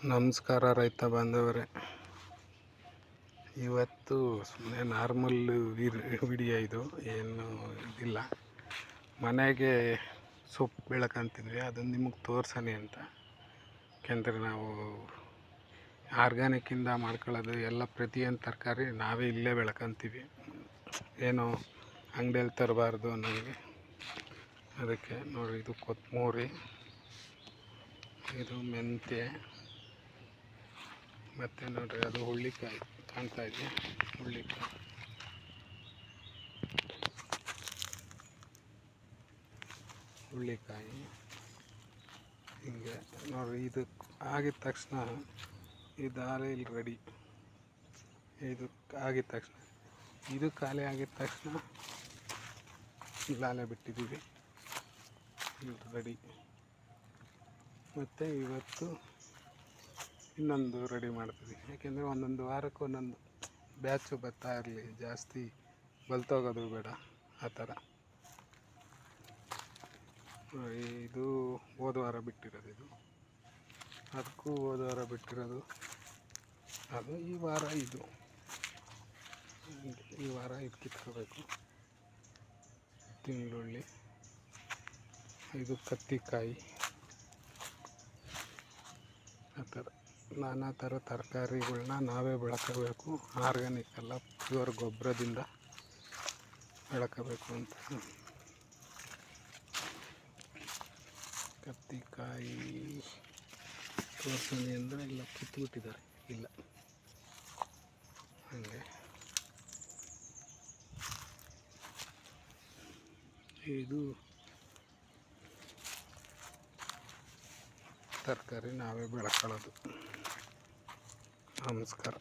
ನಮಸ್ಕಾರ ರೈತ ಬಾಂಧವರೇ. ಇವತ್ತು ಸುಮ್ಮನೆ ನಾರ್ಮಲ್ ವಿಡಿಯೋ ಇದು, ಏನು ಇದಿಲ್ಲ. ಮನೆಗೆ ಸೊಪ್ಪು ಬೆಳ್ಕೊಂತಿದ್ವಿ, ಅದನ್ನು ನಿಮಗೆ ತೋರ್ಸೋಣ ಅಂತ. ಯಾಕೆಂದರೆ ನಾವು ಆರ್ಗ್ಯಾನಿಕ್ಕಿಂದ ಮಾಡ್ಕೊಳ್ಳೋದು ಎಲ್ಲ, ಪ್ರತಿಯೊಂದು ತರಕಾರಿ ನಾವೇ ಇಲ್ಲೇ ಬೆಳ್ಕೊಂತೀವಿ, ಏನೋ ಅಂಗಡಿಯಲ್ಲಿ ತರಬಾರ್ದು ಅನ್ನೋಂಗೆ. ಅದಕ್ಕೆ ನೋಡಿ, ಇದು ಕೊತ್ತಂಬರಿ, ಇದು ಮೆಂತ್ಯ, ಮತ್ತು ನೋಡಿರಿ ಅದು ಹುಳ್ಳಿಕಾಯಿ ಕಾಣ್ತಾ ಇದೆ. ಹುಳ್ಳಿಕಾಯಿ ಹಿಂಗೆ ನೋಡಿರಿ. ಇದು ಆಗಿದ ತಕ್ಷಣ ಇದು ಆಯಿಲ್ ರೆಡಿ. ಇದು ಆಗಿದ ತಕ್ಷಣ, ಇದು ಖಾಲಿ ಆಗಿದ ತಕ್ಷಣ ಇಲ್ಲಾಲೆ ಬಿಟ್ಟಿದ್ದೀವಿ, ಇದು ರೆಡಿ. ಮತ್ತು ಇವತ್ತು ಇನ್ನೊಂದು ರೆಡಿ ಮಾಡ್ತೀವಿ. ಯಾಕೆಂದರೆ ಒಂದೊಂದು ವಾರಕ್ಕೆ ಒಂದೊಂದು ಬ್ಯಾಚು ಬರ್ತಾ ಇರಲಿ, ಜಾಸ್ತಿ ಬಲ್ತೋಗೋದು ಬೇಡ, ಆ ಥರ. ಇದು ಹೋದ ವಾರ ಬಿಟ್ಟಿರೋದು, ಇದು ಅದಕ್ಕೂ ಹೋದ ವಾರ ಬಿಟ್ಟಿರೋದು, ಅದು ಈ ವಾರ ಇದು ಕಿತ್ಕೋಬೇಕು. ತಿಂಗಳುಳ್ಳಿ, ಇದು ಕತ್ತಿಕಾಯಿ, ಆ ಥರ ನಾನಾ ಥರ ತರಕಾರಿಗಳ್ನ ನಾವೇ ಬೆಳ್ಕೋಬೇಕು. ಆರ್ಗ್ಯಾನಿಕ್ ಅಲ್ಲ, ಪ್ಯೂರ್ ಗೊಬ್ಬರದಿಂದ ಬೆಳ್ಕೋಬೇಕು ಅಂತ. ಕತ್ತಿಕಾಯಿ ತೋರ್ಸಣಿ ಅಂದರೆ ಇಲ್ಲ, ಕಿತ್ಬಿಟ್ಟಿದ್ದಾರೆ, ಇಲ್ಲ ಹಾಗೆ. ಇದು ತರಕಾರಿ ನಾವೇ ಬೆಳ್ಕೊಳ್ಳೋದು. ನಮಸ್ಕಾರ.